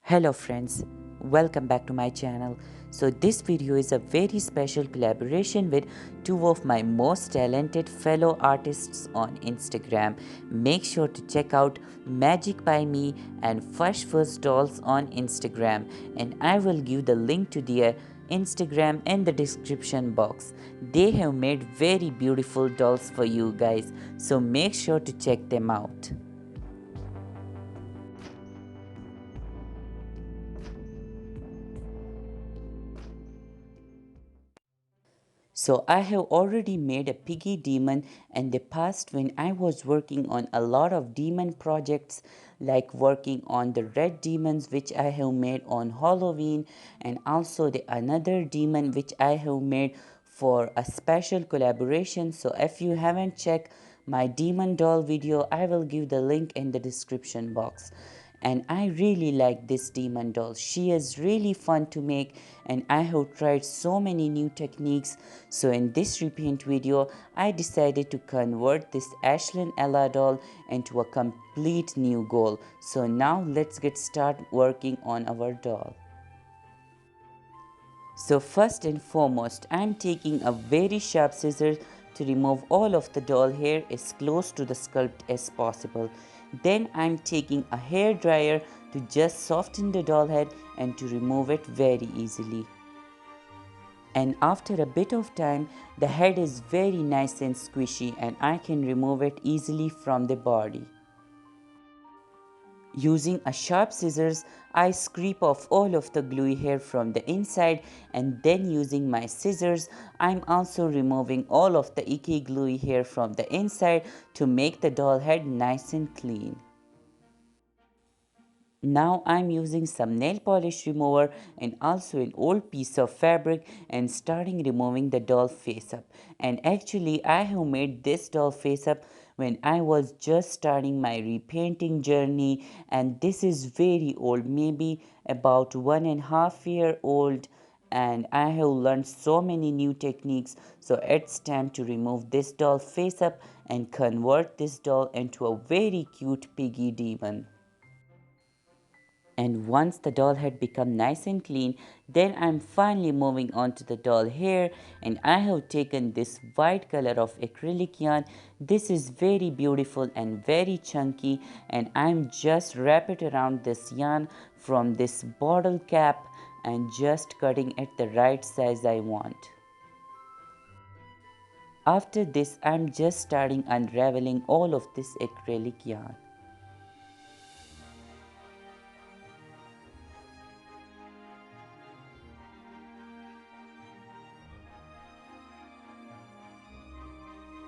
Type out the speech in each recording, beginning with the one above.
Hello friends, welcome back to my channel. So this video is a very special collaboration with two of my most talented fellow artists on Instagram. Make sure to check out Magic by Me and Fuchskauz dolls on Instagram, and I will give the link to their Instagram in the description box. They have made very beautiful dolls for you guys, so make sure to check them out. So I have already made a piggy demon in the past when I was working on a lot of demon projects, like working on the red demons which I have made on Halloween, and also the another demon which I have made for a special collaboration. So if you haven't checked my demon doll video, I will give the link in the description box. And I really like this demon doll. She is really fun to make, and I have tried so many new techniques. So in this repaint video, I decided to convert this Ashlyn Ella doll into a complete new goal. So now let's get started working on our doll. So first and foremost, I am taking a very sharp scissors to remove all of the doll hair as close to the sculpt as possible. Then I am taking a hair dryer to just soften the doll head and to remove it very easily. And after a bit of time, the head is very nice and squishy, and I can remove it easily from the body. Using a sharp scissors, I scrape off all of the gluey hair from the inside, and then using my scissors, I'm also removing all of the icky gluey hair from the inside to make the doll head nice and clean. Now I'm using some nail polish remover and also an old piece of fabric and starting removing the doll face up. And actually I have made this doll face up when I was just starting my repainting journey, and this is very old, maybe about 1.5 year old, and I have learned so many new techniques. So it's time to remove this doll face up and convert this doll into a very cute piggy demon. And once the doll had become nice and clean, then I'm finally moving on to the doll hair, and I have taken this white color of acrylic yarn. This is very beautiful and very chunky, and I'm just wrap it around this yarn from this bottle cap and just cutting it the right size I want. After this, I'm just starting unraveling all of this acrylic yarn.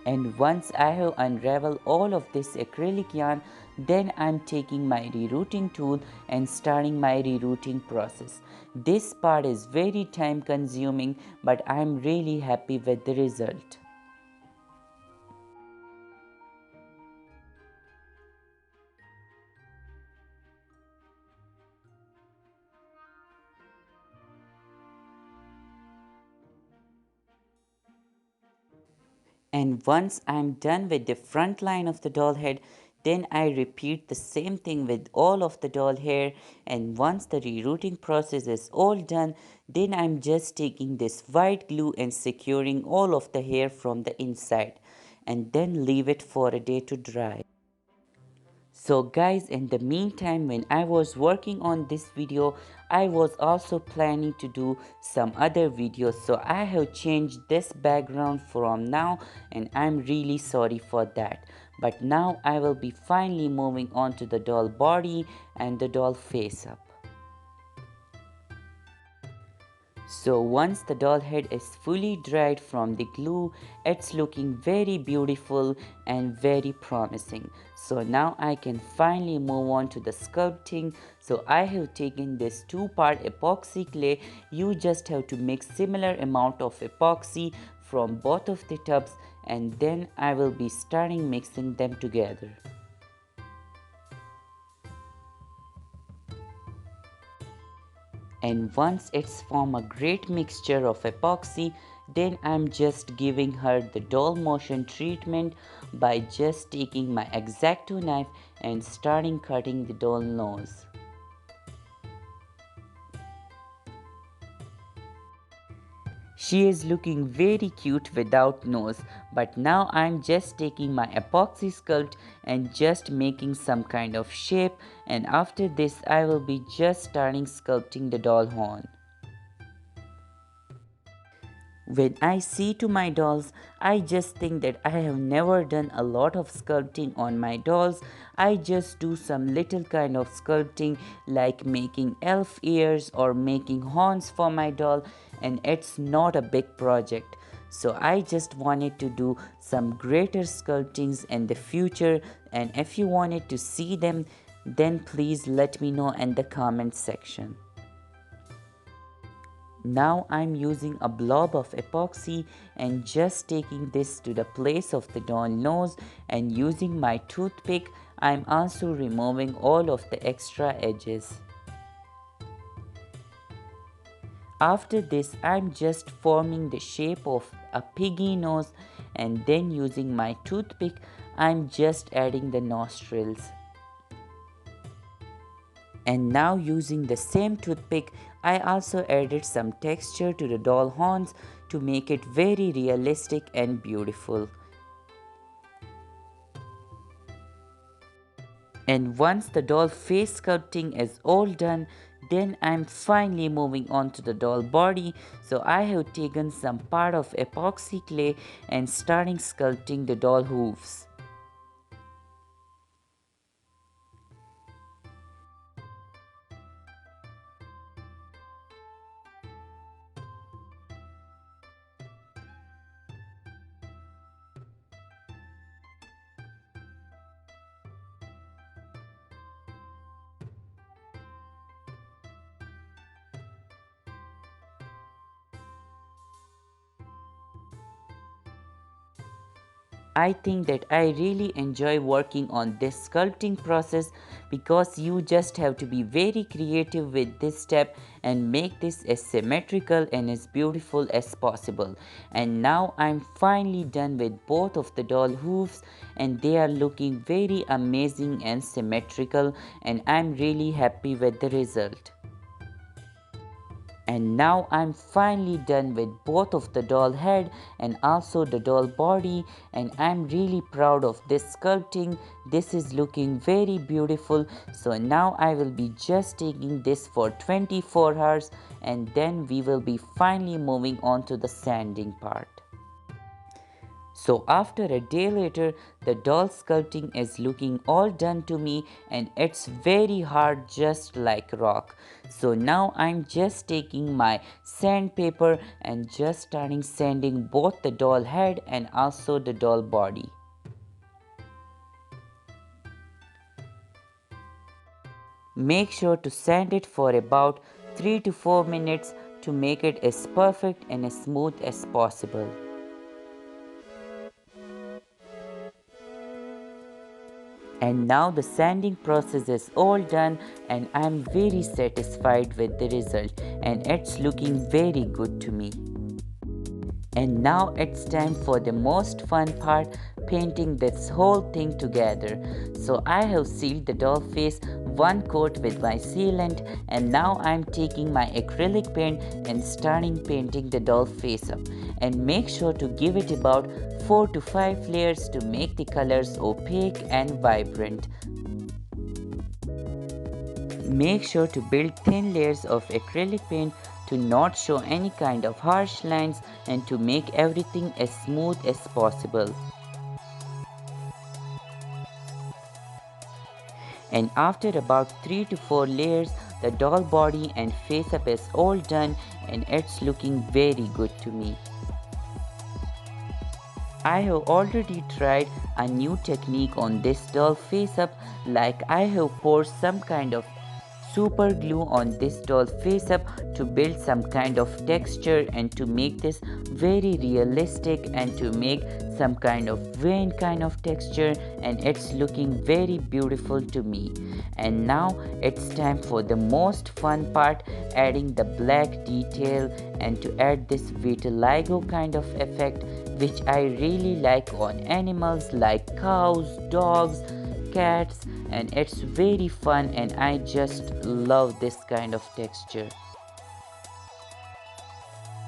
And once I have unraveled all of this acrylic yarn, then I'm taking my rerouting tool and starting my rerouting process. This part is very time consuming, but I'm really happy with the result. And once I'm done with the front line of the doll head, then I repeat the same thing with all of the doll hair. And once the rerouting process is all done, then I'm just taking this white glue and securing all of the hair from the inside, and then leave it for a day to dry. So guys, in the meantime, when I was working on this video, I was also planning to do some other videos. So I have changed this background from now, and I'm really sorry for that. But now I will be finally moving on to the doll body and the doll face up. So once the doll head is fully dried from the glue, it's looking very beautiful and very promising. So now I can finally move on to the sculpting. So I have taken this 2-part epoxy clay. You just have to mix similar amount of epoxy from both of the tubs, and then I will be starting mixing them together. And once it's formed a great mixture of epoxy, then I'm just giving her the doll motion treatment by just taking my X-Acto knife and starting cutting the doll nose. She is looking very cute without nose, but now I'm just taking my epoxy sculpt and just making some kind of shape, and after this I will be just starting sculpting the doll horn. When I see to my dolls, I just think that I have never done a lot of sculpting on my dolls. I just do some little kind of sculpting like making elf ears or making horns for my doll, and it's not a big project. So I just wanted to do some greater sculptings in the future, and if you wanted to see them, then please let me know in the comment section. Now I'm using a blob of epoxy and just taking this to the place of the doll nose, and using my toothpick I'm also removing all of the extra edges. After this I'm just forming the shape of a piggy nose, and then using my toothpick I'm just adding the nostrils. And now using the same toothpick I also added some texture to the doll horns to make it very realistic and beautiful. And once the doll face sculpting is all done, then I'm finally moving on to the doll body. So I have taken some part of epoxy clay and starting sculpting the doll hooves. I think that I really enjoy working on this sculpting process because you just have to be very creative with this step and make this as symmetrical and as beautiful as possible. And now I'm finally done with both of the doll hooves, and they are looking very amazing and symmetrical, and I'm really happy with the result. And now I'm finally done with both of the doll head and also the doll body, and I'm really proud of this sculpting. This is looking very beautiful. So now I will be just taking this for 24 hours, and then we will be finally moving on to the sanding part. So after a day later, the doll sculpting is looking all done to me, and it's very hard just like rock. So now I'm just taking my sandpaper and just starting sanding both the doll head and also the doll body. Make sure to sand it for about 3 to 4 minutes to make it as perfect and as smooth as possible. And now the sanding process is all done, and I'm very satisfied with the result, and it's looking very good to me. And now it's time for the most fun part, painting this whole thing together. So I have sealed the doll face one coat with my sealant, and now I'm taking my acrylic paint and starting painting the doll face up. And make sure to give it about 4 to 5 layers to make the colors opaque and vibrant. Make sure to build thin layers of acrylic paint to not show any kind of harsh lines and to make everything as smooth as possible. And after about 3 to 4 layers, the doll body and face up is all done, and it's looking very good to me. I have already tried a new technique on this doll face up, like I have poured some kind of super glue on this doll face up to build some kind of texture and to make this very realistic and to make some kind of vein kind of texture, and it's looking very beautiful to me. And now it's time for the most fun part, adding the black detail and to add this vitiligo kind of effect, which I really like on animals like cows, dogs, cats, and it's very fun, and I just love this kind of texture.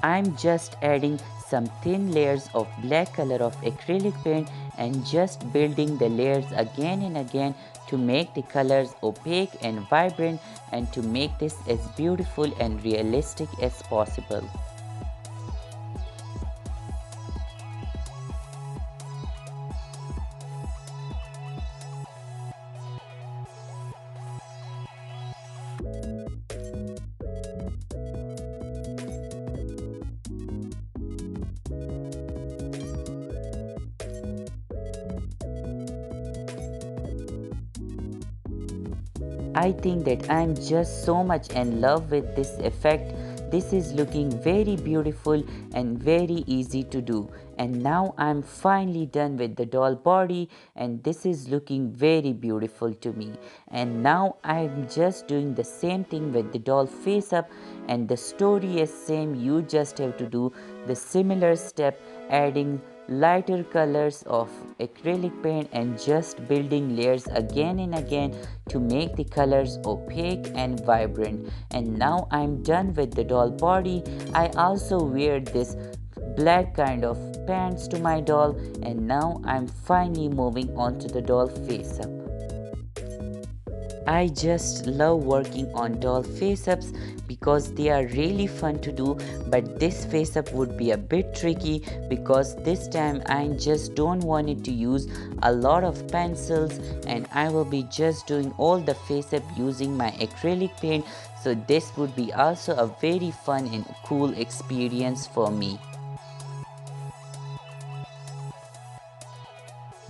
I'm just adding some thin layers of black color of acrylic paint and just building the layers again and again to make the colors opaque and vibrant and to make this as beautiful and realistic as possible. I think that I'm just so much in love with this effect. This is looking very beautiful and very easy to do. And now I'm finally done with the doll body and this is looking very beautiful to me. And now I'm just doing the same thing with the doll face up, and the story is same. You just have to do the similar step, adding lighter colors of acrylic paint and just building layers again and again to make the colors opaque and vibrant. And now I'm done with the doll body. I also wear this black kind of pants to my doll, and now I'm finally moving on to the doll face up. I just love working on doll face ups because they are really fun to do, but this face up would be a bit tricky because this time I just don't want it to use a lot of pencils and I will be just doing all the face up using my acrylic paint, so this would be also a very fun and cool experience for me.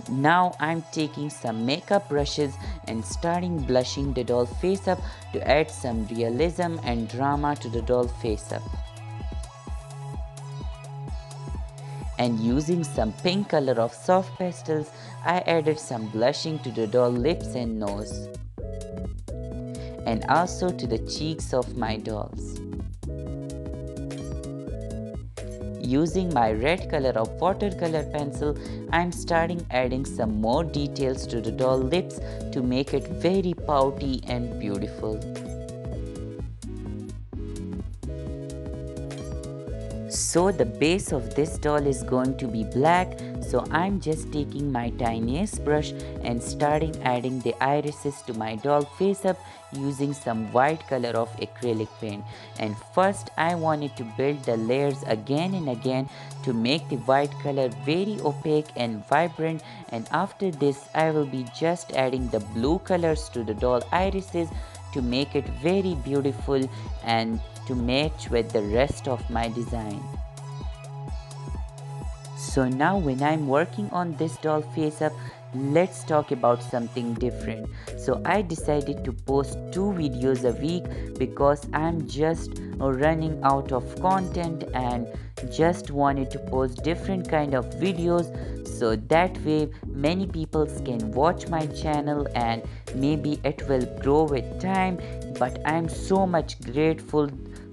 Now I'm taking some makeup brushes and starting blushing the doll face up to add some realism and drama to the doll face up. And using some pink color of soft pastels, I added some blushing to the doll lips and nose, and also to the cheeks of my dolls. Using my red color of watercolor pencil, I am starting adding some more details to the doll lips to make it very pouty and beautiful. So the base of this doll is going to be black, so I'm just taking my tiniest brush and starting adding the irises to my doll face up using some white color of acrylic paint. And first I wanted to build the layers again and again to make the white color very opaque and vibrant, and after this I will be just adding the blue colors to the doll irises to make it very beautiful and to match with the rest of my design. So now when I'm working on this doll face up, let's talk about something different. So I decided to post 2 videos a week because I'm just running out of content and just wanted to post different kind of videos, so that way many people can watch my channel and maybe it will grow with time. But I'm so much grateful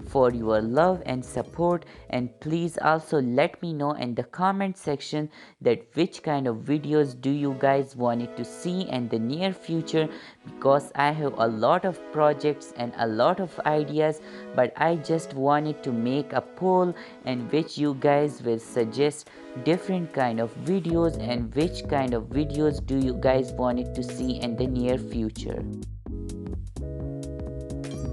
for your love and support, and please also let me know in the comment section that which kind of videos do you guys wanted to see in the near future, because I have a lot of projects and a lot of ideas, but I just wanted to make a poll in which you guys will suggest different kind of videos and which kind of videos do you guys wanted to see in the near future.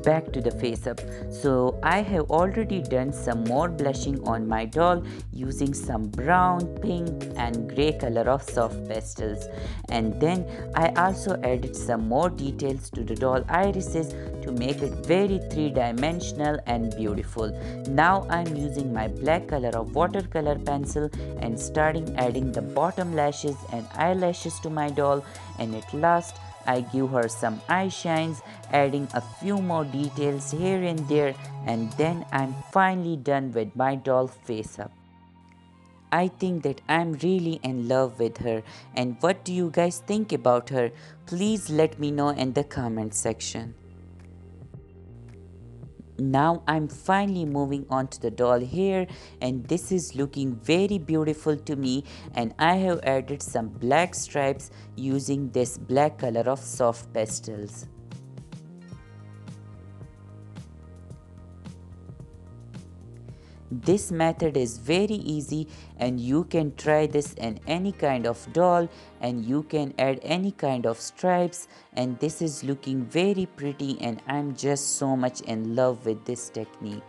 Back to the face up. So I have already done some more blushing on my doll using some brown, pink and grey color of soft pastels, and then I also added some more details to the doll irises to make it very three-dimensional and beautiful. Now I'm using my black color of watercolor pencil and starting adding the bottom lashes and eyelashes to my doll, and at last I give her some eye shines, adding a few more details here and there, and then I'm finally done with my doll face up. I think that I'm really in love with her, and what do you guys think about her? Please let me know in the comment section. Now I'm finally moving on to the doll hair, and this is looking very beautiful to me, and I have added some black stripes using this black color of soft pastels. This method is very easy and you can try this in any kind of doll, and you can add any kind of stripes, and this is looking very pretty and I'm just so much in love with this technique.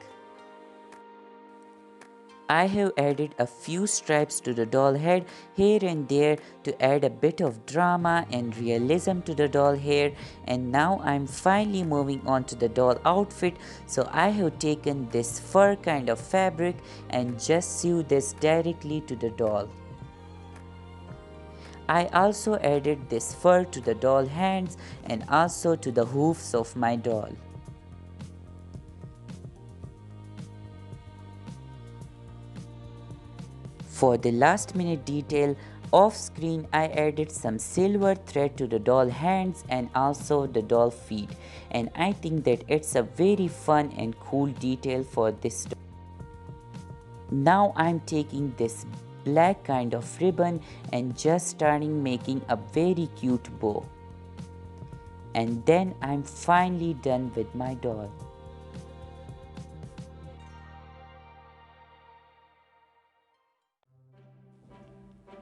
I have added a few stripes to the doll head here and there to add a bit of drama and realism to the doll hair, and now I'm finally moving on to the doll outfit. So I have taken this fur kind of fabric and just sew this directly to the doll. I also added this fur to the doll hands and also to the hoofs of my doll. For the last minute detail, off screen I added some silver thread to the doll hands and also the doll feet, and I think that it's a very fun and cool detail for this doll. Now I'm taking this black kind of ribbon and just starting making a very cute bow. And then I'm finally done with my doll.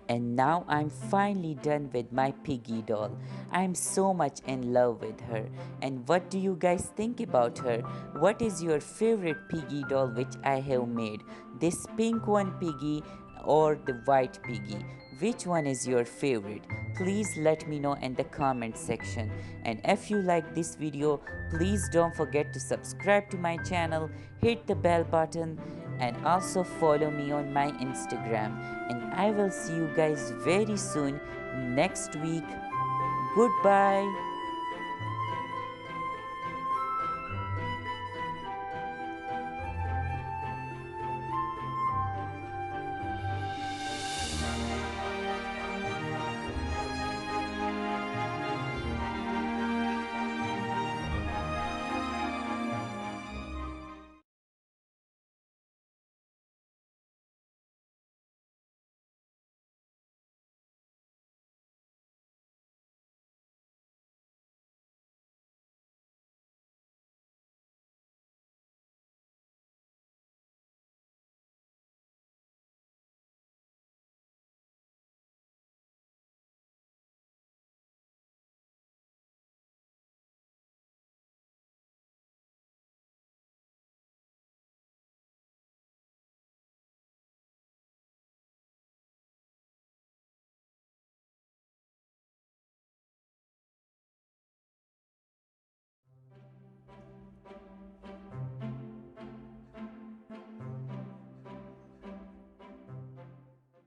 And now I'm finally done with my piggy doll. I'm so much in love with her. And what do you guys think about her? What is your favorite piggy doll which I have made? This pink one piggy or the white piggy? Which one is your favorite? Please let me know in the comment section. And if you like this video, please don't forget to subscribe to my channel, hit the bell button, and also follow me on my Instagram. And I will see you guys very soon next week. Goodbye.